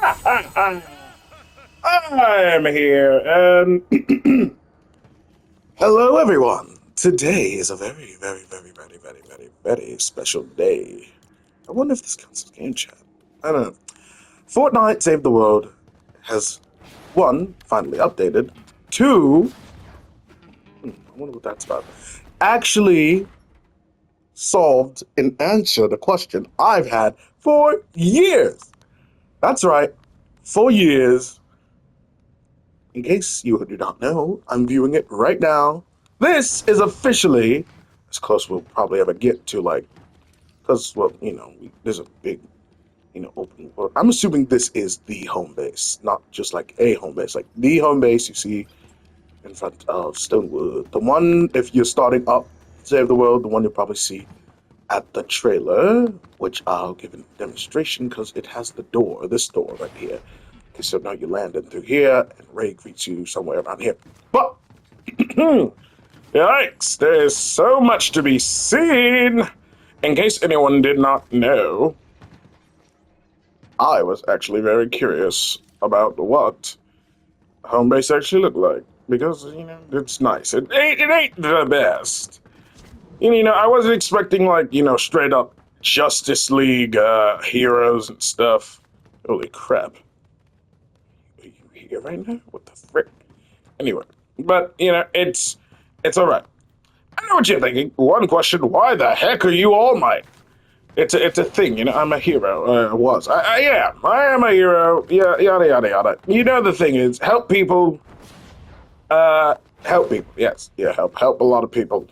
I'm here, and hello, everyone. Today is a very, very, very, very, very, very, very special day. I wonder if this counts as game chat. I don't know. Fortnite Save the World has, one, finally updated, two, I wonder what that's about, actually solved and answered a question I've had for years. That's right, for years. In case you do not know, I'm viewing it right now. This is officially as close we'll probably ever get to, like, because, well, there's a big, open world. I'm assuming this is the home base, not just like a home base, like the home base you see in front of Stonewood. The one, if you're starting up Save the World, the one you'll probably see at the trailer, which I'll give a demonstration because it has the door, this door right here. Okay, so now you land in through here, and Ray greets you somewhere around here. But, yikes, there's so much to be seen! In case anyone did not know, I was actually very curious about what home base actually looked like. Because, it's nice. It ain't the best. I wasn't expecting, like, straight up Justice League heroes and stuff. Holy crap. Are you here right now? What the frick? Anyway, but it's all right. I know what you're thinking. One question: why the heck are you All Might? It's a thing. I'm a hero. Was I am. I am a hero. Yeah, yada yada yada. The thing is, help people. Help people. Yes, yeah, help a lot of people.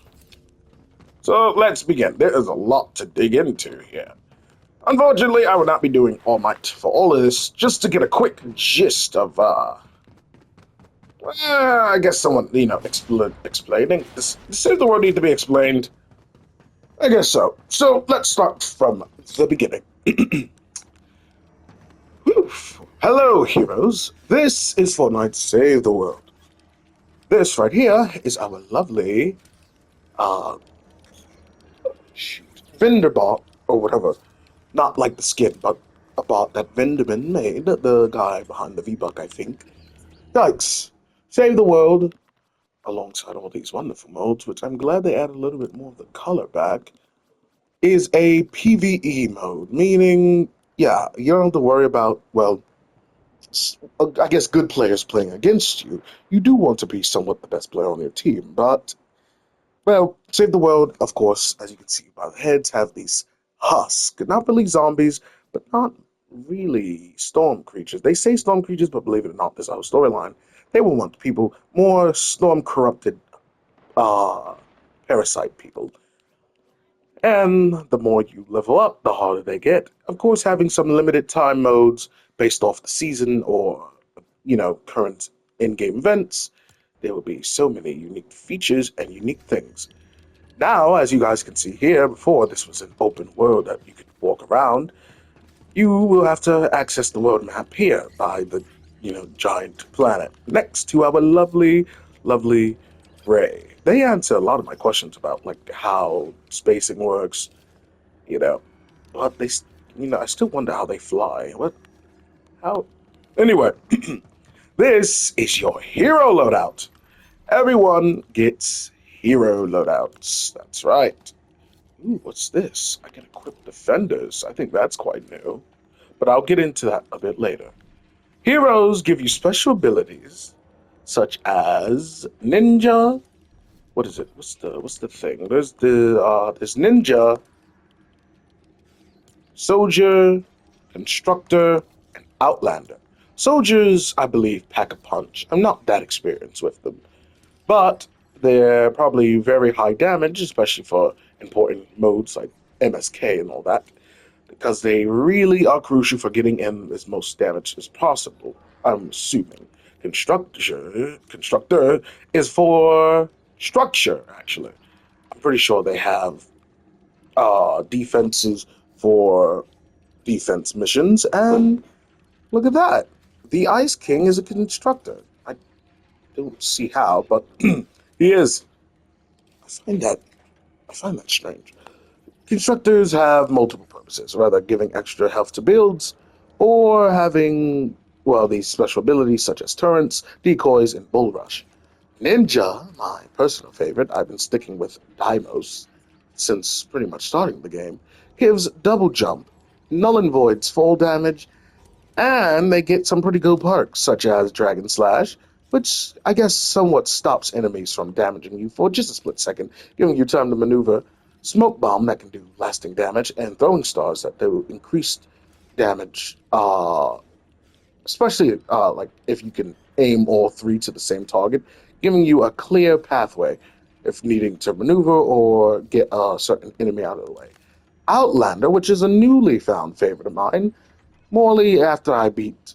So let's begin. There is a lot to dig into here. Unfortunately, I would not be doing All Might for all of this. Just to get a quick gist of I guess someone, explaining. Does the word need to be explained? I guess so. So let's start from the beginning. Hello, heroes. This is Fortnite Save the World. This right here is our lovely, uh, vendor bot, or whatever. Not like the skin, but a bot that Venderman made, the guy behind the V-Buck, I think. Yikes. Save the world, alongside all these wonderful modes, which I'm glad they added a little bit more of the color back, is a PvE mode, meaning, yeah, you don't have to worry about, well, I guess good players playing against you. You do want to be somewhat the best player on your team, but, well, Save the World, of course, as you can see by the heads, have these husks. Not really zombies, but not really storm creatures. They say storm creatures, but believe it or not, there's a whole storyline. They will want people, more storm corrupted uh, parasite people. And the more you level up, the harder they get. Of course, having some limited time modes based off the season or, current in-game events, there will be so many unique features and unique things. Now, as you guys can see here, before this was an open world that you could walk around, you will have to access the world map here by the, giant planet next to our lovely, lovely Ray. They answer a lot of my questions about like how spacing works, you know, but I still wonder how they fly. How? Anyway, this is your hero loadout. Everyone gets hero loadouts. That's right. Ooh, what's this? I can equip defenders. I think that's quite new, but I'll get into that a bit later. Heroes give you special abilities, such as ninja. What is it? What's the thing? There's ninja, soldier, constructor, and outlander. Soldiers, I believe, pack a punch. I'm not that experienced with them, but they're probably very high damage, especially for important modes like MSK and all that, because they really are crucial for getting in as most damage as possible. I'm assuming. Constructor is for structure, actually. I'm pretty sure they have defenses for defense missions, and look at that. The Ice King is a constructor. I don't see how, but he is. I find that I find that strange. Constructors have multiple purposes, whether giving extra health to builds or having, well, these special abilities such as turrets, decoys, and bull rush. Ninja, my personal favorite, I've been sticking with Daimos since pretty much starting the game, gives double jump, null and voids fall damage, and they get some pretty good perks, such as Dragon Slash, which I guess somewhat stops enemies from damaging you for just a split second, giving you time to maneuver. Smoke Bomb that can do lasting damage, and Throwing Stars that do increased damage, especially like if you can aim all three to the same target, giving you a clear pathway if needing to maneuver or get a certain enemy out of the way. Outlander, which is a newly found favorite of mine, morely after I beat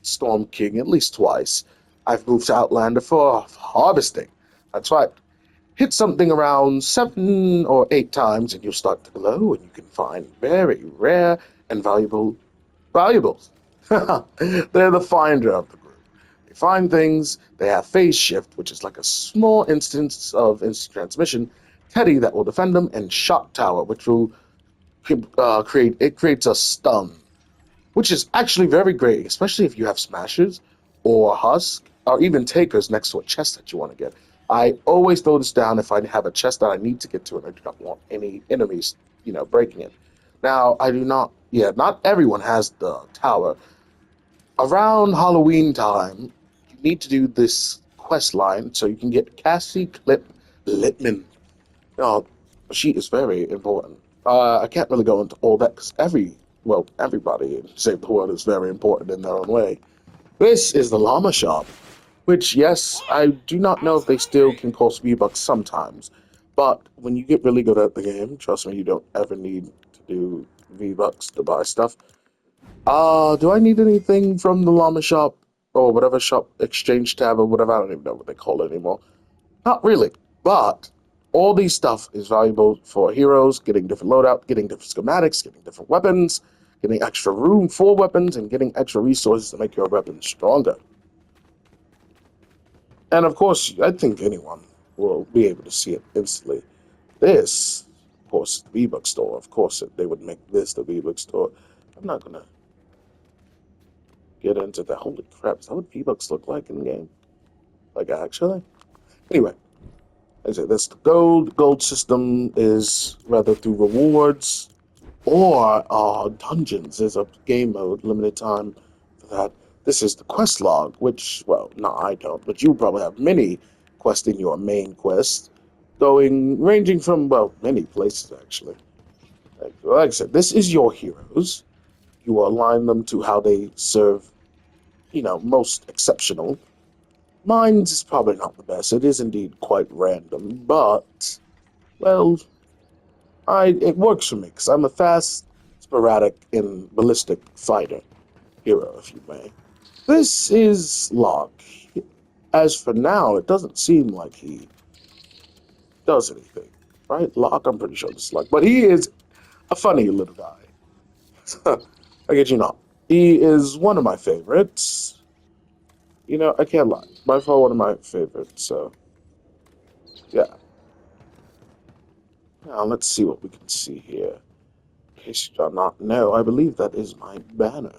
Storm King at least twice. I've moved to Outlander for harvesting. That's right. Hit something around 7 or 8 times and you'll start to glow and you can find very rare and valuable valuables. They're the finder of the group. They find things, they have phase shift, which is like a small instance of instant transmission, Teddy that will defend them, and Shock Tower, which will creates a stun, which is actually very great, especially if you have smashers or husk or even takers next to a chest that you want to get. I always throw this down if I have a chest that I need to get to and I do not want any enemies, breaking it. Now, I do not, yeah, not everyone has the tower. Around Halloween time, you need to do this quest line so you can get Cassie Clip Littman. Oh, she is very important. I can't really go into all that because everybody in Save the World is very important in their own way. This is the Llama Shop, which, yes, I do not know if they still can cost V-Bucks sometimes, but when you get really good at the game, trust me, you don't ever need to do V-Bucks to buy stuff. Do I need anything from the Llama Shop or whatever shop, exchange tab or whatever? I don't even know what they call it anymore. Not really, but all these stuff is valuable for heroes, getting different loadout, getting different schematics, getting different weapons, getting extra room for weapons, and getting extra resources to make your weapons stronger. And of course, I think anyone will be able to see it instantly. This, of course, the V-Buck store. Of course, they would make this the V-Buck store. I'm not gonna get into that. Holy crap, is that what V-Bucks look like in the game? Like, actually? Anyway, I say this, the gold system is rather through rewards or dungeons. There's a game mode, limited time for that. This is the quest log, which, well, no, I don't, but you probably have many quests in your main quest, ranging from, well, many places, actually. Like I said, this is your heroes. You align them to how they serve, most exceptional. Mine's is probably not the best. It is indeed quite random, but, well, it works for me because I'm a fast, sporadic, and ballistic fighter hero, if you may. This is Locke. As for now, it doesn't seem like he does anything, right? Locke, I'm pretty sure this is Locke, but he is a funny little guy. I get you not. He is one of my favorites. I can't lie. By far one of my favorites, so yeah. Now let's see what we can see here. In case you do not know, I believe that is my banner.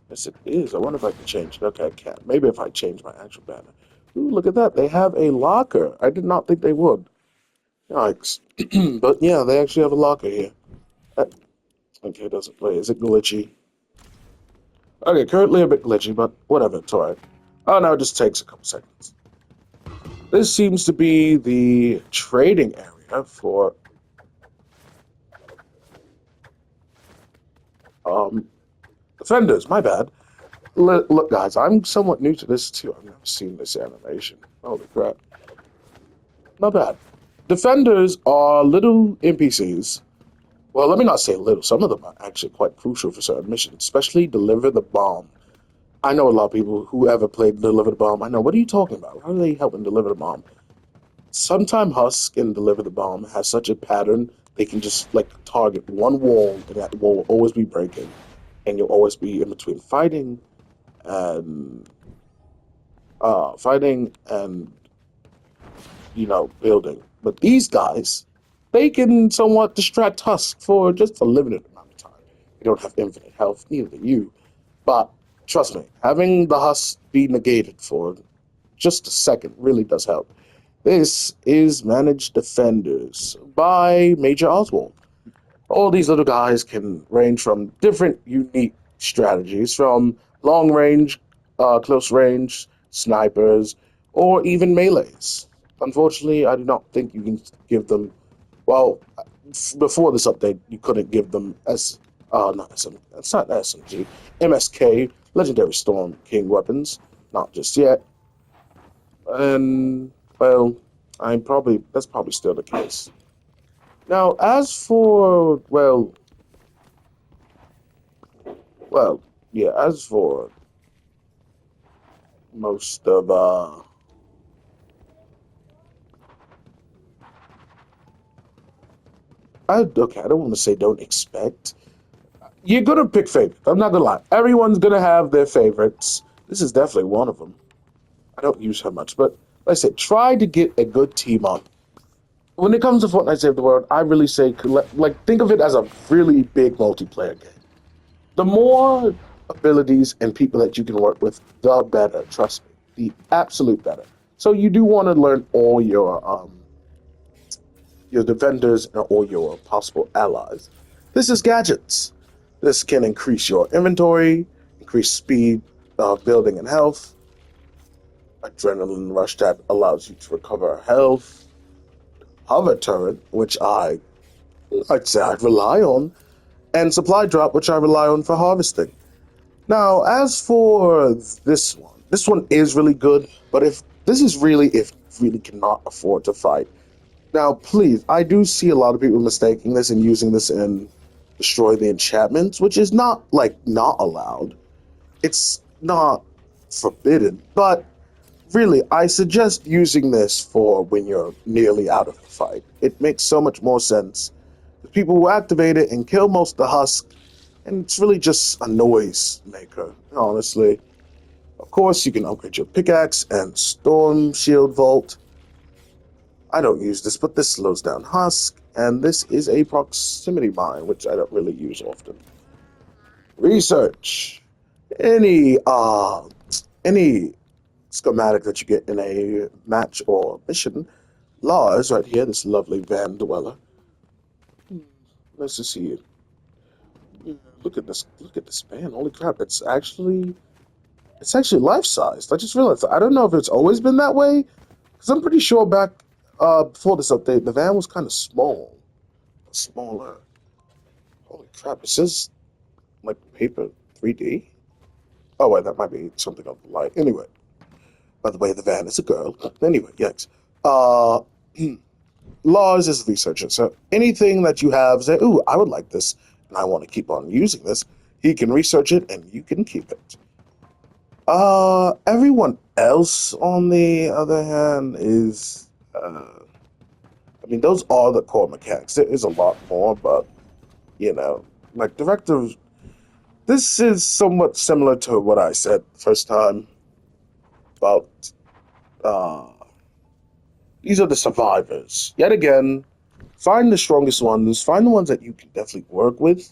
Yes, it is. I wonder if I can change it. Okay, I can. Maybe if I change my actual banner. Ooh, look at that. They have a locker. I did not think they would. Yikes. But yeah, they actually have a locker here. Okay, it doesn't play. Is it glitchy? Okay, currently a bit glitchy, but whatever. It's alright. Oh, no, it just takes a couple seconds. This seems to be the trading area for defenders. My bad. Look, guys, I'm somewhat new to this too. I've never seen this animation. Holy crap. Not bad. Defenders are little NPCs. Well, let me not say little. Some of them are actually quite crucial for certain missions, especially Deliver the Bomb. I know a lot of people who ever played Deliver the Bomb. I know, what are you talking about? How are they helping Deliver the Bomb? Sometime Husk and Deliver the Bomb has such a pattern, they can just, like, target one wall, and that wall will always be breaking. And you'll always be in between and fighting and building. But these guys, they can somewhat distract Husk for just a limited amount of time. They don't have infinite health, neither do you. But trust me, having the husk be negated for just a second really does help. This is Managed Defenders by Major Oswald. All these little guys can range from different unique strategies, from long range, close range, snipers, or even melees. Unfortunately, I do not think you can give them. Well, before this update, you couldn't give them not SM, it's not SMG, MSK, Legendary Storm King weapons, not just yet. And well, that's probably still the case. Now, as for well, yeah, as for most of I don't want to say don't expect. You're gonna pick favorites. I'm not gonna lie. Everyone's gonna have their favorites. This is definitely one of them. I don't use her much, but like I said, try to get a good team up. When it comes to Fortnite Save the World, I really say like think of it as a really big multiplayer game. The more abilities and people that you can work with, the better. Trust me, the absolute better. So you do want to learn all your defenders and all your possible allies. This is gadgets. This can increase your inventory, increase speed of building and health, adrenaline rush that allows you to recover health, hover turret, which I'd say I rely on, and supply drop, which I rely on for harvesting. Now, as for this one is really good, but if you really cannot afford to fight. Now, please, I do see a lot of people mistaking this and using this in destroy the enchantments, which is not like not allowed. It's not forbidden, but really, I suggest using this for when you're nearly out of the fight. It makes so much more sense. People will activate it and kill most of the husk, and it's really just a noise maker, honestly. Of course, you can upgrade your pickaxe and storm shield vault. I don't use this, but this slows down husk, and this is a proximity mine, which I don't really use often. Research. Any schematic that you get in a match or mission. Lars, right here, this lovely van dweller. Nice to see you. Look at this. Look at this van. Holy crap! It's actually life sized. I just realized. I don't know if it's always been that way, because I'm pretty sure back before this update, the van was kind of smaller. Holy crap! It says like paper 3D. Oh wait, that might be something on the light. Anyway, by the way, the van is a girl. Anyway, yes. Uh, Laws is a researcher, so anything that you have, say, "Ooh, I would like this, and I want to keep on using this," he can research it, and you can keep it. Everyone else, on the other hand, is, I mean, those are the core mechanics. There is a lot more, but, you know, like directives, this is somewhat similar to what I said the first time about, uh, these are the survivors. Yet again, find the strongest ones, find the ones that you can definitely work with,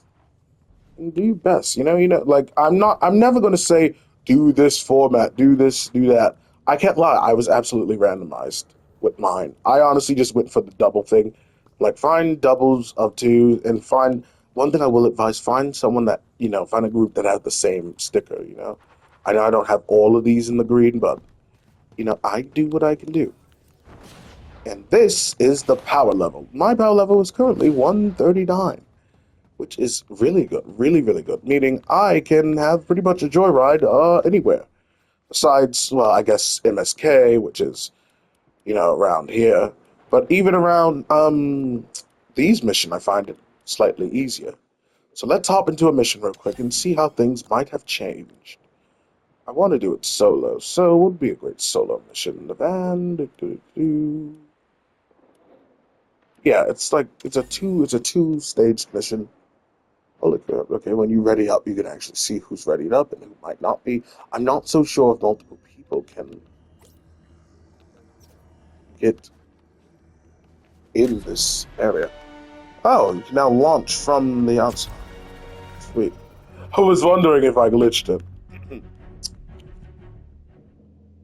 and do your best. Like I'm never gonna say do this format, do this, do that. I can't lie. I was absolutely randomized with mine. I honestly just went for the double thing. Like find doubles of two, and find one thing I will advise: find someone that find a group that have the same sticker. I know I don't have all of these in the green, but I do what I can do. And this is the power level. My power level is currently 139, which is really good, really, really good. Meaning I can have pretty much a joyride anywhere. Besides, well, I guess MSK, which is around here. But even around these mission, I find it slightly easier. So let's hop into a mission real quick and see how things might have changed. I want to do it solo, so it would be a great solo mission. The van. Yeah, it's a two stage mission. Oh, look, okay, when you ready up, you can actually see who's readied up and who might not be. I'm not so sure if multiple people can get in this area. Oh, you can now launch from the outside. Sweet. I was wondering if I glitched it.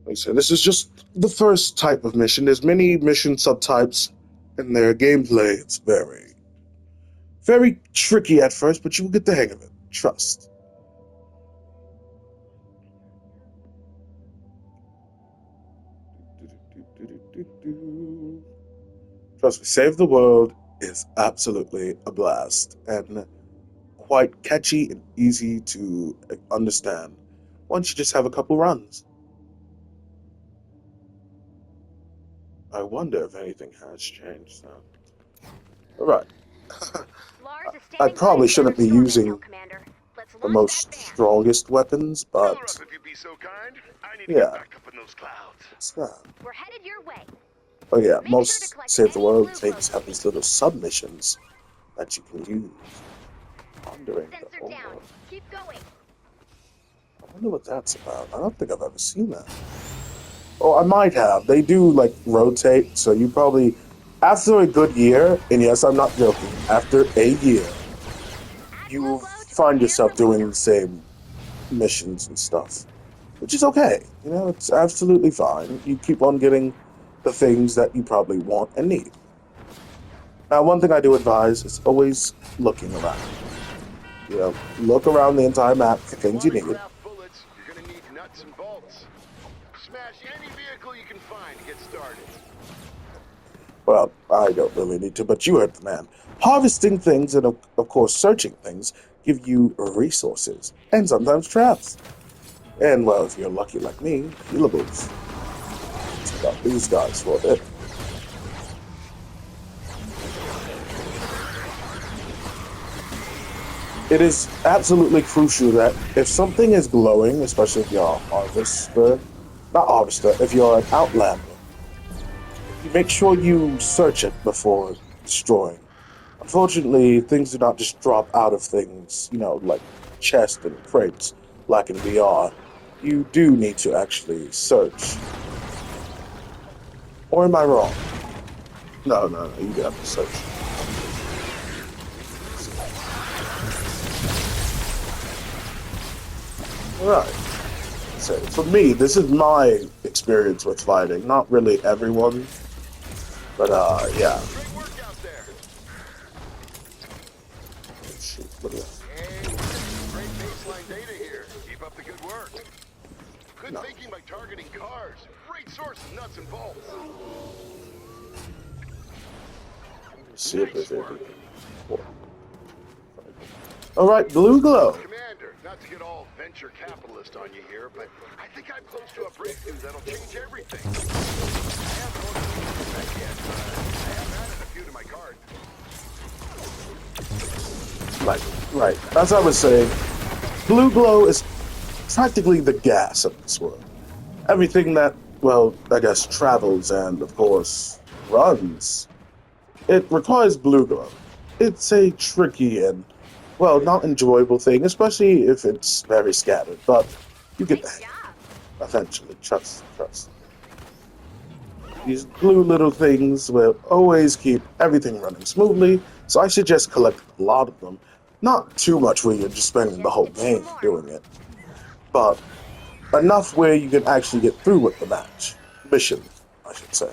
Like I said, this is just the first type of mission. There's many mission subtypes, and their gameplay, it's very tricky at first, but you will get the hang of it. Trust. Trust me, Save the World is absolutely a blast, and quite catchy and easy to understand once you just have a couple runs. I wonder if anything has changed now. Alright. I probably shouldn't be using the most strongest weapons, but yeah. It's that. Oh yeah, most Save the World things have these little submissions that you can use. Wandering the whole world. I wonder what that's about. I don't think I've ever seen that. Oh, I might have. They do, like, rotate, so you probably... After a good year, and yes, I'm not joking, after a year, you find yourself doing the same missions and stuff. Which is okay. You know, it's absolutely fine. You keep on getting the things that you probably want and need. Now, one thing I do advise is always looking around. You know, look around the entire map for things you need. You're gonna need nuts and bolts. Smash any vehicle you can find to get started. Well, I don't really need to, but you heard the man. Harvesting things and, of course, searching things give you resources, and sometimes traps. And, well, if you're lucky like me, healables. Let's got these guys for a bit. It is absolutely crucial that if something is glowing, especially if you're a harvester, not harvester, if you're an outlander, you make sure you search it before destroying. Unfortunately, things do not just drop out of things, you know, like chests and crates, like in VR. You do need to actually search. Or am I wrong? No, you have to search. Right. So for me, this is my experience with fighting. Not really everyone, but yeah. Great work out there. Shoot, look at that. Hey, great baseline data here. Keep up the good work. Good thinking by targeting cars. Great source of nuts and bolts. Let's see if there's anything. All right, blue glow. Commander, not to get all venture capitalist on you here, but I think I'm close to a breakthrough that'll change everything. I haven't ordered that yet, but I have added a few to my card. Right. As I was saying, blue glow is practically the gas of this world. Everything that, well, I guess travels and, of course, runs, it requires blue glow. It's a tricky and, well, not enjoyable thing, especially if it's very scattered, but you get the hang of it eventually. Trust. These blue little things will always keep everything running smoothly, so I suggest collect a lot of them. Not too much where you're just spending the whole game doing it, but enough where you can actually get through with the mission, I should say.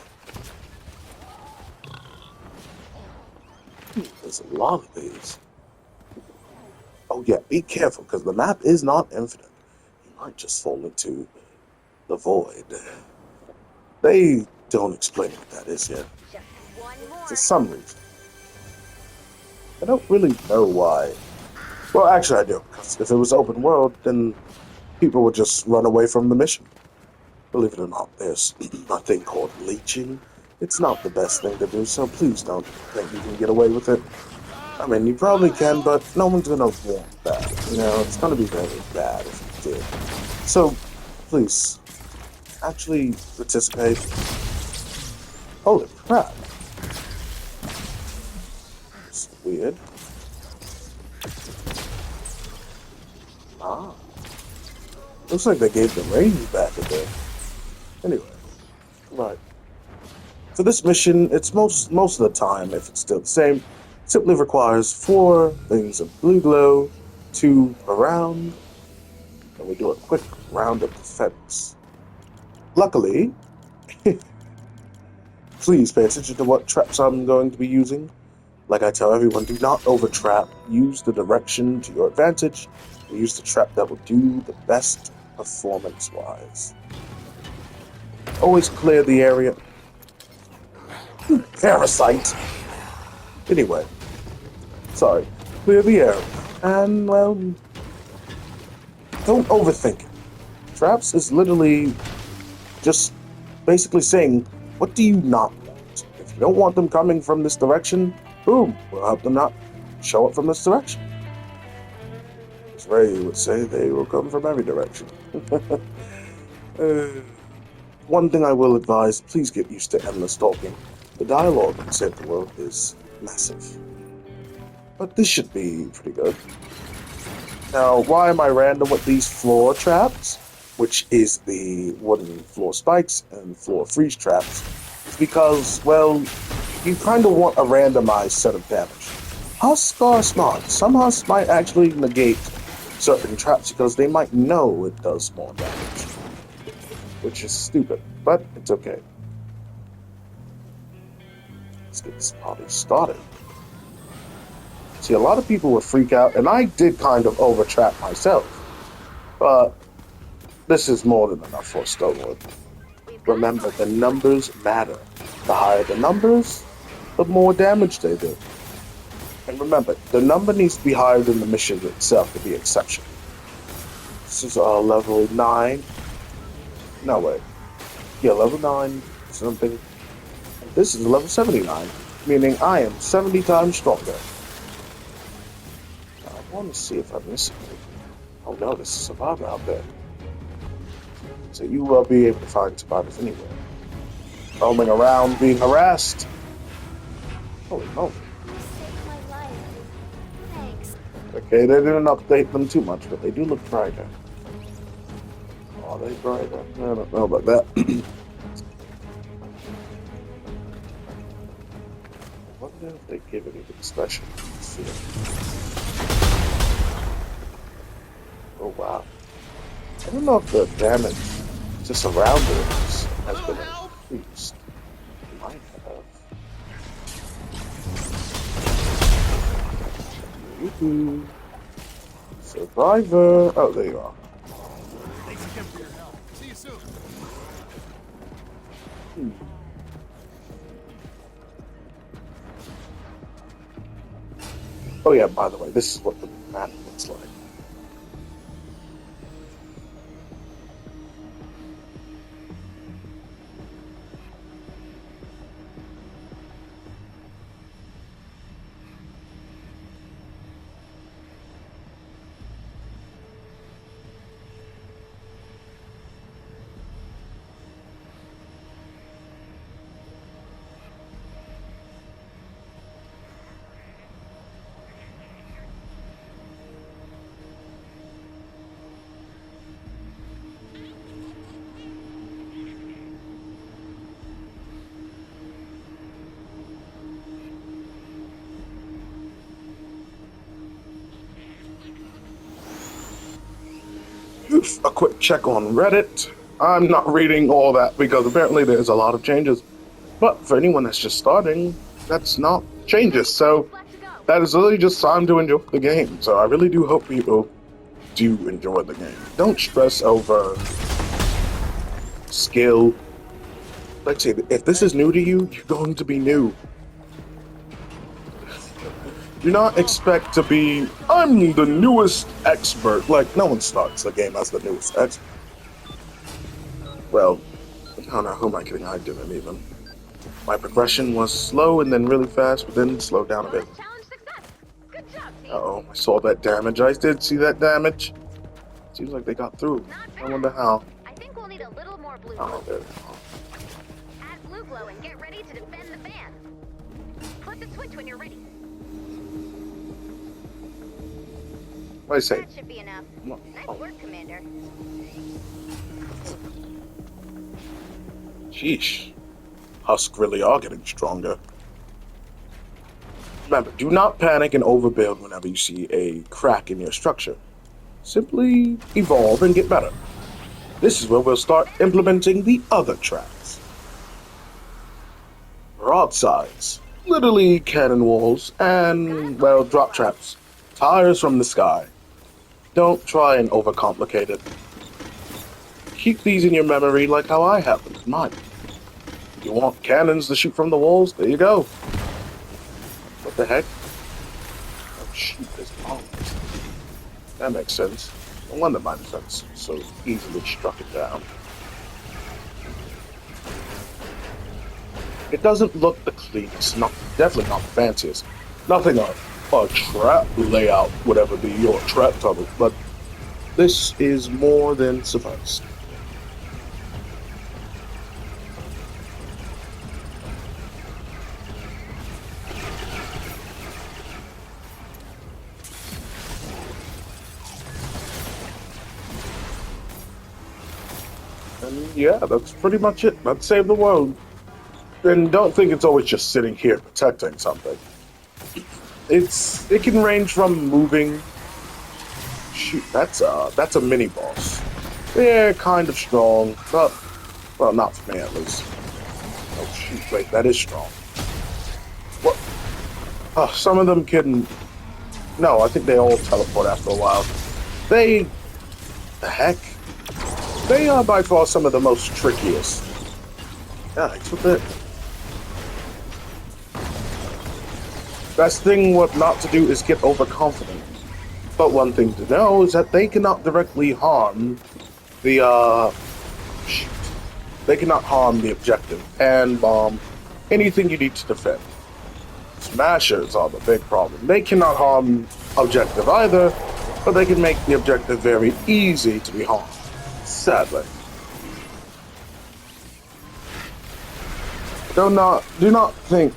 There's a lot of these. Oh yeah, be careful, because the map is not infinite. You might just fall into the void. They don't explain what that is yet. For some reason. I don't really know why. Well, actually I do, because if it was open world, then people would just run away from the mission. Believe it or not, there's a thing called leeching. It's not the best thing to do, so please don't think you can get away with it. I mean, you probably can, but no one's gonna want that. You know, it's gonna be very bad if you did. So, please, actually participate. Holy crap. It's weird. Ah. Looks like they gave the range back a bit. Anyway, right. For this mission, it's most of the time, if it's still the same, simply requires 4 things of blue glow, 2 per round, and we do a quick round of defense. Luckily, please pay attention to what traps I'm going to be using. Like I tell everyone, do not overtrap. Use the direction to your advantage. Use the trap that will do the best performance-wise. Always clear the area. Parasite! Anyway, sorry. Clear the area. And, well, don't overthink it. Traps is literally just basically saying, what do you not want? If you don't want them coming from this direction, boom, we'll help them not show up from this direction. As Ray would say, they will come from every direction. One thing I will advise, please get used to endless talking. The dialogue in Save the World is massive. But this should be pretty good. Now, why am I random with these floor traps? Which is the wooden floor spikes and floor freeze traps. It's because, well, you kind of want a randomized set of damage. Husks are smart. Some husks might actually negate certain traps because they might know it does more damage. Which is stupid, but it's okay. Let's get this party started. See, a lot of people would freak out, and I did kind of overtrap myself. But this is more than enough for Stonewood. Remember, the numbers matter. The higher the numbers, the more damage they do. And remember, the number needs to be higher than the mission itself to be exceptional. This is level 9. No, wait. Yeah, level 9 something. And this is level 79, meaning I am 70 times stronger. Now, I want to see if I'm missing anything. Oh no, there's a survivor out there. So you will be able to find survivors anywhere. Roaming around, being harassed. Holy moly. Okay, they didn't update them too much, but they do look brighter. Are they brighter? I don't know about that. I wonder if they give anything special. Let's see. Oh wow. I don't know if the damage to surroundings has been increased. It might have. Yoo-hoo. Survivor. Oh, there you are. Thanks again for your help. See you soon. Oh yeah, by the way, this is what the map looks like. A quick check on Reddit. I'm not reading all that because apparently there's a lot of changes. But for anyone that's just starting, that's not changes. So that is literally just time to enjoy the game. So I really do hope people do enjoy the game. Don't stress over skill. Like I say, if this is new to you, you're going to be new. Do not expect to be, I'm the newest expert. Like, no one starts the game as the newest expert. Well, I don't know who am I kidding, I didn't even. My progression was slow and then really fast, but then slowed down a bit. Uh-oh, I saw that damage. I did see that damage. Seems like they got through. I wonder how. I think we'll need a little more blue Oh, glow. there. Add blue glow and get ready to defend the van. Flip the switch when you're ready. What do I say? That should be enough. Nice Oh, work, Commander. sheesh. Husks really are getting stronger. Remember, do not panic and overbuild whenever you see a crack in your structure. Simply evolve and get better. This is where we'll start implementing the other traps. Broadsides, literally cannon walls, and, well, drop traps. Tires from the sky. Don't try and overcomplicate it. Keep these in your memory like how I have them in mine. You want cannons to shoot from the walls? There you go. What the heck? Oh, shoot, there's bombs. That makes sense. No wonder my defense so easily struck it down. It doesn't look the cleanest, definitely not the fanciest. Nothing a trap layout would ever be, your trap tunnel, but this is more than suffice. And yeah, that's pretty much it. Let's save the world. And don't think it's always just sitting here protecting something. It can range from moving. Shoot, that's a mini boss. They're kind of strong, but well, not for me at least. Oh shoot, wait, that is strong. What? Oh, some of them can. No, I think they all teleport after a while. The heck? They are by far some of the most trickiest. Yeah, it's a bit. Best thing what not to do is get overconfident. But one thing to know is that they cannot directly harm the shoot. They cannot harm the objective and bomb anything you need to defend. Smashers are the big problem. They cannot harm objective either, but they can make the objective very easy to be harmed. Sadly. Do not think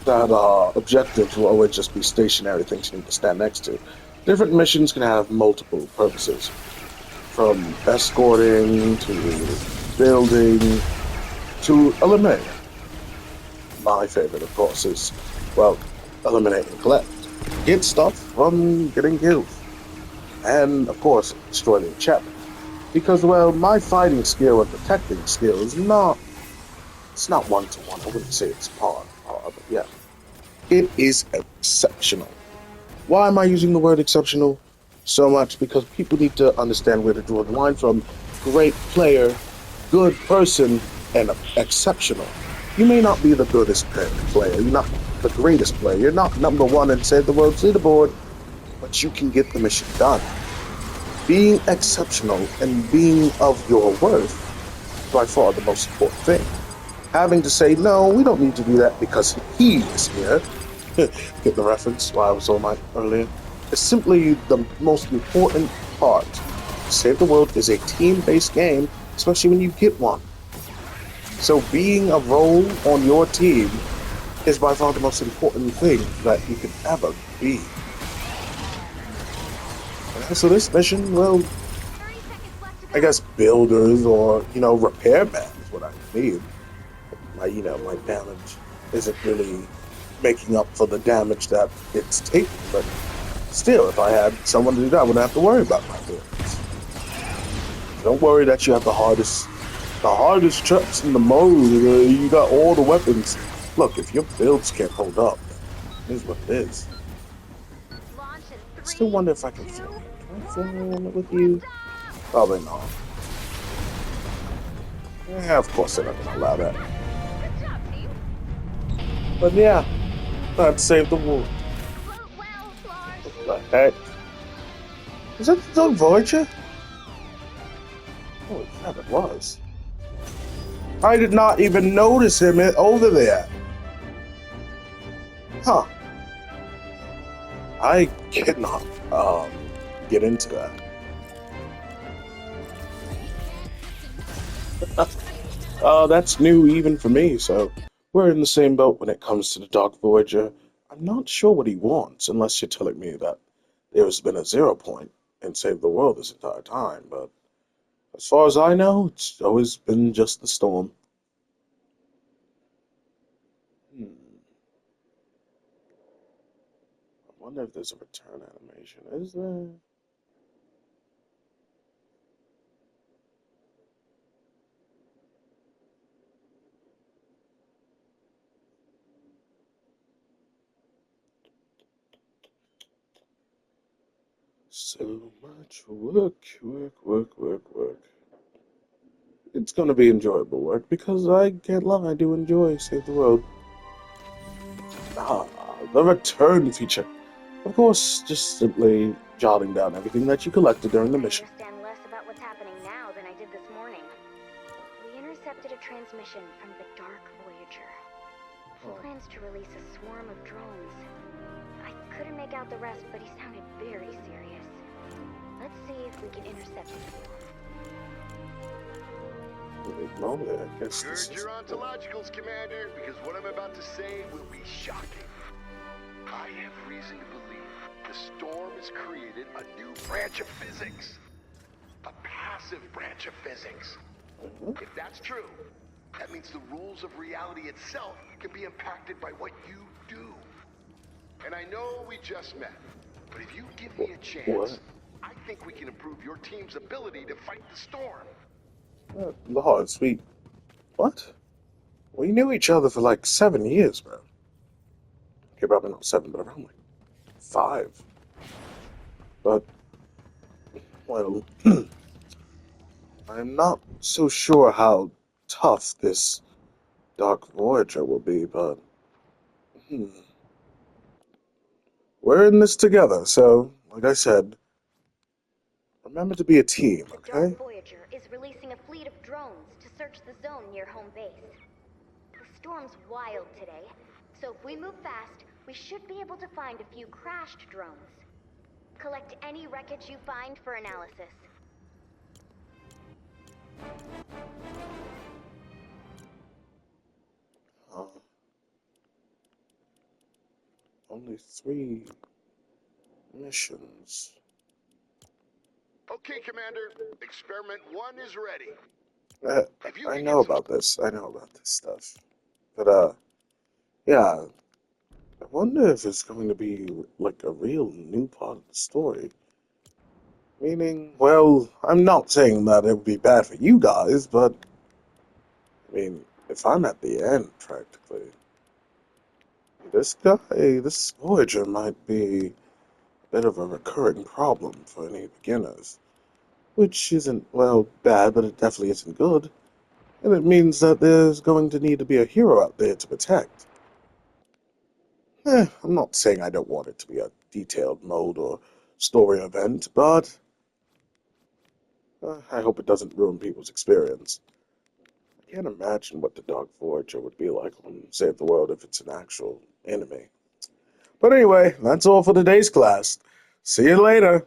that objectives will always just be stationary things you need to stand next to. Different missions can have multiple purposes, from escorting to building to eliminating. My favorite, of course, is, well, eliminate and collect. Get stuff from getting killed. And, of course, destroy the enchantment. Because, well, my fighting skill and protecting skill is not... It's not one-to-one. I wouldn't say it's par, but yeah. It is exceptional. Why am I using the word exceptional so much? Because people need to understand where to draw the line from great player, good person, and exceptional. You may not be the goodest player, you're not the greatest player, you're not number one and Save the World's leaderboard, but you can get the mission done. Being exceptional and being of your worth is by far the most important thing. Having to say, no, we don't need to do that because he is here. Get the reference why I was on mic earlier. It's simply the most important part. Save the World is a team-based game, especially when you get one. So being a role on your team is by far the most important thing that you could ever be. So this mission, well, I guess builders or, repairmen is what I need. My damage isn't really making up for the damage that it's taking, but still, if I had someone to do that, I wouldn't have to worry about my builds. Don't worry that you have the hardest traps in the mode. You got all the weapons. Look, if your builds can't hold up, here's what it is. I still wonder if I can film. Can I film with you? Probably not. Yeah, of course they're not gonna allow that. But yeah, let's save the world. What the heck? Is that the dog Voyager? Holy crap, it was. I did not even notice him over there. Huh. I cannot get into that. That's new even for me, so we're in the same boat when it comes to the Dark Voyager. I'm not sure what he wants, unless you're telling me that there's been a 0 point and Save the World this entire time, but as far as I know, it's always been just the storm. wonder if there's a return animation. Is there? So much work. It's gonna be enjoyable work because I can't lie, I do enjoy Save the World. Ah, the return feature. Of course, just simply jotting down everything that you collected during the mission. I understand less about what's happening now than I did this morning. We intercepted a transmission from the Dark Voyager. He plans to release a swarm of drones. I couldn't make out the rest, but he sounded very serious. Let's see if we can intercept him. Normally, I guess Gird this is... your ontologicals, Commander, because what I'm about to say will be shocking. I have reason to believe the storm has created a new branch of physics. A passive branch of physics. If that's true, that means the rules of reality itself can be impacted by what you do. And I know we just met, but if you give me a chance, I think we can improve your team's ability to fight the storm. Lord, sweet. What? We knew each other for like 7 years, bro. Okay, probably not 7, but around like 5. But, well, I'm not so sure how tough this Dark Voyager will be, but we're in this together, so, like I said, remember to be a team, The okay? Dark Voyager is releasing a fleet of drones to search the zone near home base. The storm's wild today, so if we move fast, we should be able to find a few crashed drones. Collect any wreckage you find for analysis. Uh, only 3 missions. Okay, Commander. Experiment 1 is ready. If you I could know get some... about this. I know about this stuff. But, yeah, I wonder if it's going to be like a real new part of the story. Meaning, well, I'm not saying that it would be bad for you guys, but I mean, if I'm at the end, practically, this Voyager might be a bit of a recurring problem for any beginners. Which isn't, well, bad, but it definitely isn't good. And it means that there's going to need to be a hero out there to protect. I'm not saying I don't want it to be a detailed mode or story event, but I hope it doesn't ruin people's experience. I can't imagine what the Dark Voyager would be like on Save the World if it's an actual enemy. But anyway, that's all for today's class. See you later.